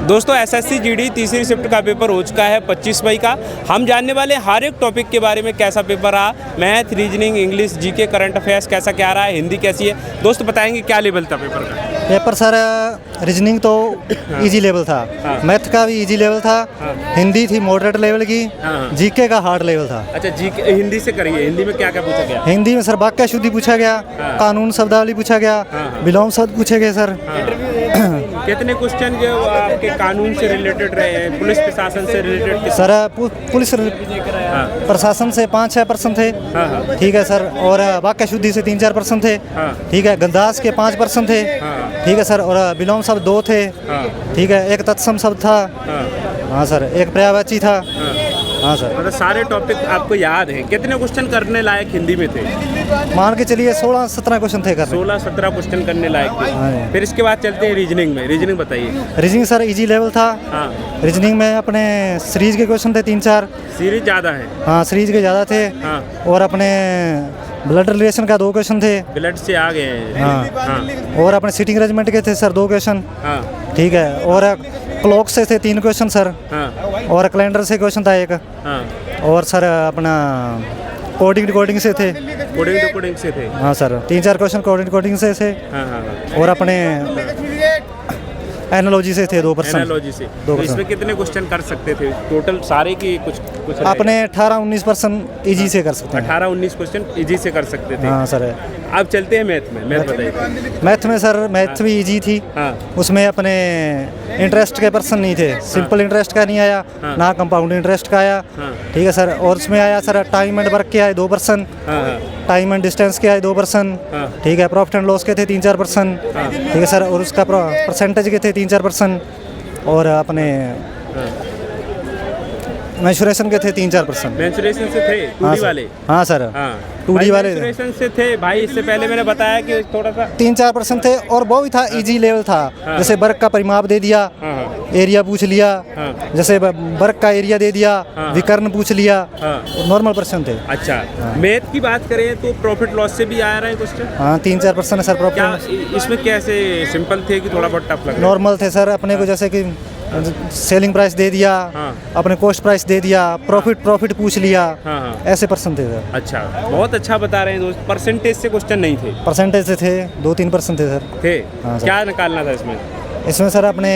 दोस्तों SSC GD तीसरी shift का पेपर हो चुका है 25 मई का। हम जानने वाले हर एक टॉपिक के बारे में, कैसा पेपर रहा, math, reasoning, English, GK, current affairs कैसा क्या रहा है, हिंदी कैसी है। दोस्त बताएंगे क्या लेवल था पेपर का। पेपर सर रीजनिंग तो इजी लेवल था, मैथ का भी इजी लेवल था, हिंदी थी मॉडरेट लेवल की, जीके का हार्ड लेवल था। अच्छा जीके हिंदी से करिए, हिंदी में क्या क्या पूछा गया। हिंदी में सर वाक्य शुद्धि पूछा गया, कानून शब्दावली पूछा गया, विलोम शब्द पूछे गए सर। कितने क्वेश्चन जो आपके कानून से रिलेटेड रहे हैं, पुलिस प्रशासन से रिलेटेड? सर पुलिस प्रशासन से 5-6% थे, ठीक है सर, और वाक्य शुद्धि से 3-4% थे, ठीक है, गंदास के 5% थे, ठीक है सर, और विलोम शब्द 2 थे, ठीक है, एक तत्सम शब्द था, हाँ सर, एक पर्यायवाची था, हाँ सर। मतलब सारे टॉपिक आपको याद हैं। कितने क्वेश्चन करने लायक हिंदी में थे? मान के चलिए 16-17 क्वेश्चन थे करने। 16-17 क्वेश्चन करने लायक थे। फिर इसके बाद चलते हैं रीजनिंग में। रीजनिंग बताइए। रीजनिंग सर इजी लेवल था। रीजनिंग में अपने सीरीज के क्वेश्चन थे 3-4। सीरीज ज़्यादा है? हाँ सीरीज के ज़्यादा थे, और अपने ब्लड रिलेशन का 2 क्वेश्चन थे। ब्लड से आ गए। हाँ, और अपने सीटिंग अरेंजमेंट के थे सर 2 क्वेश्चन, ठीक है, और क्लॉक से थे 3 क्वेश्चन सर, और कैलेंडर से क्वेश्चन था 1, और सर अपना कोडिंग डिकोडिंग से थे। कोडिंग डिकोडिंग से थे? हाँ सर 3-4 क्वेश्चन कोडिंग डिकोडिंग से थे, और अपने एनालॉजी से थे 2%। एनालॉजी से 2%। इसमें कितने क्वेश्चन कर सकते थे टोटल सारे की? कुछ अपने 18-19% इजी से कर सकते हैं। 18-19 क्वेश्चन इजी से कर सकते थे। हाँ सर। अब चलते हैं मैथ में। मैथ बताइए। मैथ में सर मैथ भी इजी थी, उसमें अपने इंटरेस्ट के पर्सन नहीं थे, सिंपल इंटरेस्ट का नहीं आया, ना कंपाउंड इंटरेस्ट का आया, ठीक है सर, और उसमें आया सर टाइम एंड वर्क के आए 2%, टाइम एंड डिस्टेंस के आए 2%, ठीक है, प्रॉफिट एंड लॉस के थे 3-4%, ठीक है सर, और उसका परसेंटेज के थे 3-4%, और अपने मेंसुरेशन के थे 3-4%। मेंसुरेशन से थे 2D वाले? हाँ सर, 2D वाले मेंसुरेशन से थे भाई। इससे पहले मैंने बताया कि थोड़ा सा 3-4% थे, और वो भी था इजी लेवल था। जैसे वर्क का परिमाप दे दिया, एरिया पूछ लिया, जैसे वर्क का एरिया दे दिया, विकर्ण पूछ लिया, नॉर्मल प्रश्न थे। अच्छा, मैथ की बात करें तो प्रॉफिट लॉस से भी आ रहा है क्वेश्चन? हाँ 3-4% है सर प्रॉफिट। इसमें कैसे सिंपल थे कि थोड़ा बहुत टफ लगा? नॉर्मल थे सर, अपने को जैसे कि सेलिंग प्राइस दे दिया, अपने कॉस्ट प्राइस दे दिया, प्रॉफिट पूछ लिया, ऐसे पर्सन थे सर। अच्छा, बहुत अच्छा बता रहे हैं दोस्त। परसेंटेज से क्वेश्चन नहीं थे? परसेंटेज से थे 2-3% थे सर। थे? क्या निकालना था इसमें? इसमें सर अपने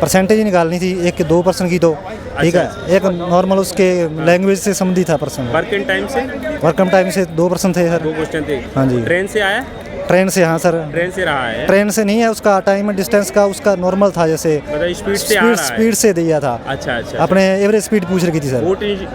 परसेंटेज ही निकालनी थी 1-2% की, तो ठीक है, एक नॉर्मल उसके लैंग्वेज से संबंधित था पर्सन। वर्क इन टाइम से? वर्क इन टाइम से 2% थे सर। 2 क्वेश्चन थे। हाँ जी। ट्रेन से आया? ट्रेन से, हाँ सर। ट्रेन से रहा है? ट्रेन से नहीं है, उसका टाइम एंड डिस्टेंस का उसका नॉर्मल था, जैसे मतलब स्पीड से आ रहा है? स्पीड से दिया था। अच्छा अच्छा। अपने एवरेज स्पीड पूछ रखी थी सर।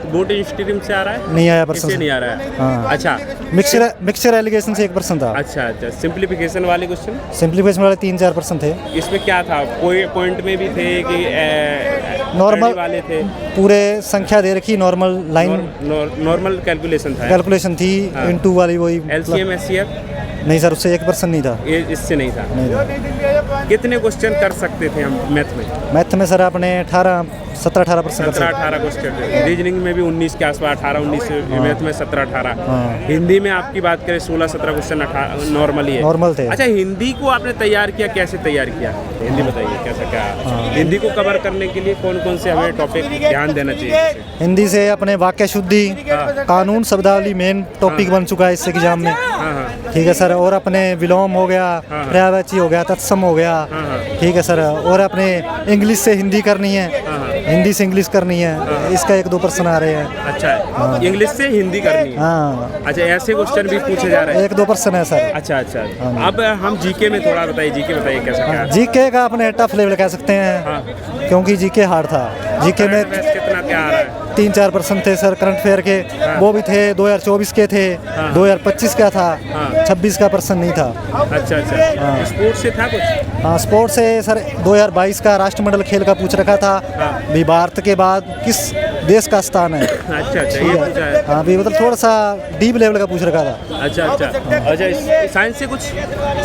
बोट स्ट्रीम से आ रहा है? नहीं आया पर्सन, नहीं आ रहा है। हाँ। अच्छा, मिक्सचर एलिगेशन से 1% था। अच्छा अच्छा। सिंप्लीफिकेशन वाले क्वेश्चन? सिंप्लीफिकेशन वाले 3-4% थे। इसमें क्या था? कोई पॉइंट में भी थे कि नॉर्मल वाले थे? पूरे संख्या दे रखी, नॉर्मल लाइन, नॉर्मल कैलकुलेशन था? कैलकुलेशन थी, इनटू वाली वही। LCM HCF? नहीं सर, उससे 1% नहीं था। ये इससे नहीं था? नहीं था। कितने क्वेश्चन कर सकते थे हम मैथ में? मैथ में सर अपने 17-18% 17-18 क्वेश्चन थे। रीजनिंग में भी 19 के आसपास, 18-19, मैथ में 17-18। हिंदी में आपकी बात करें 16-17 क्वेश्चन नॉर्मल ही है? नॉर्मल थे। अच्छा, हिंदी को आपने तैयार किया, कैसे तैयार किया? हिंदी बताइए कैसा क्या? हिंदी को कवर करने के लिए कौन कौन से हमें टॉपिक ध्यान देना चाहिए? हिंदी से अपने वाक्य शुद्धि, कानून शब्दावली मेन टॉपिक बन चुका है इस एग्जाम में, ठीक है सर, और अपने विलोम हो गया, पर्यायवाची हो गया, तत्सम हो गया, ठीक है सर, और अपने इंग्लिश से हिंदी करनी है, हिंदी से इंग्लिश करनी है, इसका 1-2% आ रहे हैं। अच्छा, इंग्लिश से हिंदी करनी है? हाँ। अच्छा, ऐसे क्वेश्चन भी पूछे जा रहे हैं? 1-2% है सर। अच्छा अच्छा। अब हम जीके में थोड़ा बताइए, जीके बताइए कैसा क्या? जीके का अपने टफ लेवल कह सकते हैं, क्योंकि जीके हार्ड था। जीके में कितना क्या आ रहा है? 3-4% थे सर करंट अफेयर के, वो भी थे 2024 के थे, 2025 का था, 26 का पर्सन नहीं था। अच्छा अच्छा। स्पोर्ट्स से था कुछ? हाँ, स्पोर्ट्स से सर 2022 का राष्ट्रमंडल खेल का पूछ रखा था। भी भारत के बाद किस देश का स्थान है। अच्छा अच्छा, ठीक ये पूछा है। है। हाँ भी मतलब थोड़ा सा डीप लेवल का पूछ रखा था। अच्छा अच्छा साइंस से कुछ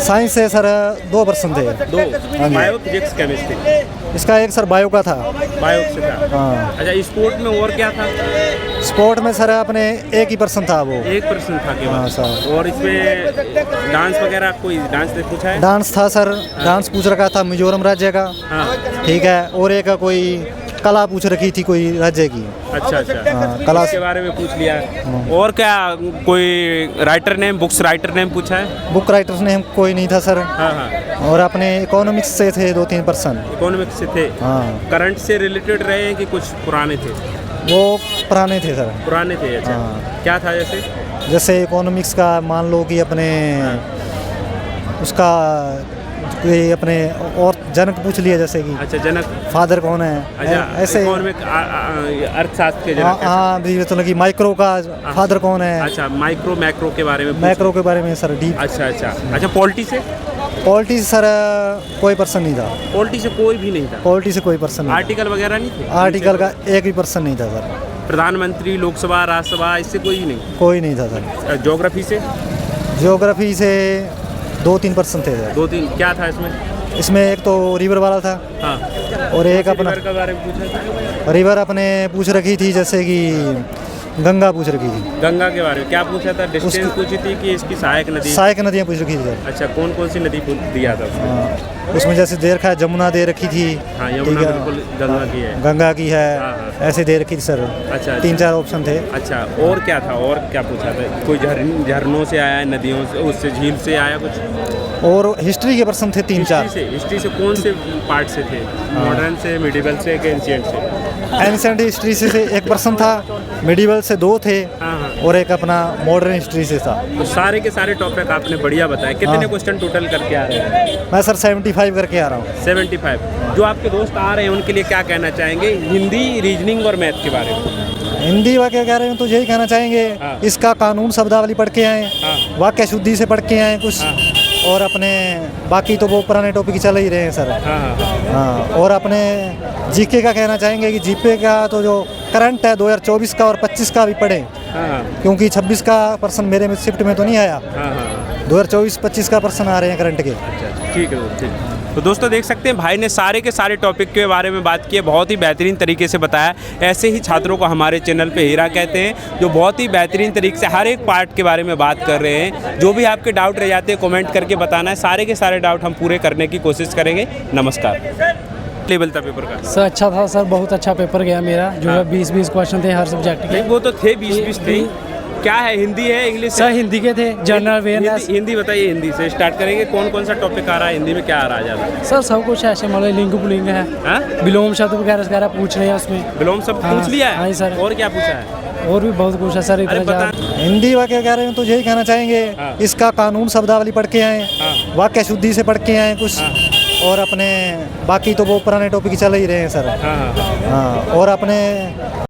साइंस से सर 2% थे। दो, बायो, फिजिक्स, केमिस्ट्री। इसका एक सर बायो का था। बायो से था। हाँ। अच्छा, स्पोर्ट में और क्या था? स्पोर्ट में सर अपने 1% था वो। 1% था केवल। हाँ सर। और इसमें डांस वगैरह कोई डांस ने पूछा है? डांस था सर, डांस पूछ रखा था मिजोरम राज्य का। हाँ। ठीक है। और एक कोई कला पूछ रखी थी कोई राज्य की। अच्छा अच्छा, हाँ, कला के बारे में पूछ लिया है। और क्या कोई writer name, books writer name पूछा है? बुक राइटर्स ने हम कोई नहीं था सर। हाँ हाँ। और अपने इकोनॉमिक्स से थे 2-3%। इकोनॉमिक्स से थे? हाँ। करंट से रिलेटेड रहे हैं कि कुछ पुराने थे? वो पुराने थे सर। पुराने थे। अच्छा। हाँ। क्या था जैसे? जैसे इकोनॉमिक्स का मान लो कि अपने उसका ये अपने और जनक पूछ लिया जैसे कि अच्छा, जनक। फादर कौन है। अच्छा, ऐसे इकोनॉमिक अर्थशास्त्र के हाँ जनक। हाँ भी मतलब कि माइक्रो का फादर कौन है। अच्छा, माइक्रो मैक्रो के बारे में मैक्रो के बारे में सर डीप। अच्छा अच्छा अच्छा, पॉलिटी से? पॉलिटी से सर कोई पर्सन नहीं था। पॉलिटी से कोई भी नहीं था? पॉलिटी से कोई पर्सन नहीं आर्टिकल वगैरह नहीं थे? था। आर्टिकल का एक भी पर्सन नहीं था सर। प्रधानमंत्री, लोकसभा, राज्यसभा, इससे कोई नहीं? कोई नहीं था सर। ज्योग्राफी से? जियोग्राफी से 2-3% थे सर। 2-3 क्या था इसमें? इसमें एक तो रिवर वाला था। हाँ। और एक अपना रिवर के बारे में पूछा था? रिवर अपने पूछ रखी थी जैसे कि गंगा पूछ रखी थी। गंगा के बारे में क्या पूछा था? डिस्टेंस पूछी थी कि इसकी सहायक नदी? सहायक नदियाँ पूछ रखी थी सर। अच्छा, कौन कौन सी नदी दिया था उसमें? हाँ, उसमें जैसे दे रखा है जमुना दे रखी थी। हाँ, ठीक यमुना है। बिल्कुल गंगा की है। गंगा की है। हाँ, हाँ। ऐसे दे रखी थी सर। अच्छा, 3-4 ऑप्शन थे। अच्छा, और क्या था? और क्या पूछा था? कोई झरनों से आया है, नदियों से, उससे झील से आया कुछ? और हिस्ट्री के पर्सन थे 3-4। हिस्ट्री से कौन से पार्ट से थे? मॉडर्न से, मिडिवल से, कि एंशिएंट से? एंशिएंट हिस्ट्री से 1% था, मिडिवल से 2 थे। हाँ हाँ। और एक अपना मॉडर्न हिस्ट्री से था। तो सारे के सारे टॉपिक आपने बढ़िया बताए। कितने हाँ। क्वेश्चन टोटल करके आ रहे हैं? मैं सर 75 करके आ रहा हूँ। 75। जो आपके दोस्त आ रहे हैं उनके लिए क्या कहना चाहेंगे हिंदी, रीजनिंग और मैथ के बारे में? हिंदी वाक्य कह रहे हैं तो यही कहना चाहेंगे। हाँ। इसका कानून शब्दावली पढ़ के आए। हाँ। वाक्य शुद्धि से पढ़ के आए कुछ। हाँ। और अपने बाकी तो वो पुराने टॉपिक चल ही रहे हैं सर। हाँ हाँ। हाँ। और अपने जीके का कहना चाहेंगे कि जीके का तो जो करंट है 2024 का और 25 का भी पढ़ें। हाँ क्योंकि 26 का पर्सन मेरे में शिफ्ट में तो नहीं आया। हाँ हाँ। 2024-25 का पर्सन आ रहे हैं करंट के। अच्छा, ठीक है, ठीक। तो दोस्तों देख सकते हैं भाई ने सारे के सारे टॉपिक के बारे में बात की है, बहुत ही बेहतरीन तरीके से बताया। ऐसे ही छात्रों को हमारे चैनल पे हीरा कहते हैं, जो बहुत ही बेहतरीन तरीके से हर एक पार्ट के बारे में बात कर रहे हैं। जो भी आपके डाउट रह जाते हैं कमेंट करके बताना है, सारे के सारे डाउट हम पूरे करने की कोशिश करेंगे। नमस्कार। लेवल था पेपर का? सर अच्छा था सर, बहुत अच्छा पेपर गया मेरा। जो है 20-20 क्वेश्चन थे हर सब्जेक्ट के। नहीं, वो तो थे 20-20 थे। क्या है, हिंदी है, इंग्लिश सर हिंदी के थे, जनरल अवेयरनेस। हिंदी बताइए, हिंदी से स्टार्ट करेंगे। कौन कौन सा टॉपिक आ रहा है हिंदी में? क्या आ रहा है ज़्यादा? सर सब कुछ ऐसे मतलब लिंग पुलिंग है, हाँ? विलोम शब्द वगैरह पूछ रहे हैं उसमें। विलोम सब हाँ, पूछ लिया है? हाँ सर। और क्या पूछा है? और भी बहुत कुछ है सर। अरे इतना बता। हिंदी वाक्य कह रहे हैं तो यही कहना चाहेंगे। हाँ। इसका कानून शब्दावली पढ़ के आए। हाँ। वाक्य शुद्धि से पढ़ के आए कुछ। हाँ। और अपने बाकी तो वो पुराने टॉपिक चल ही रहे हैं सर। हाँ हाँ। हाँ। और अपने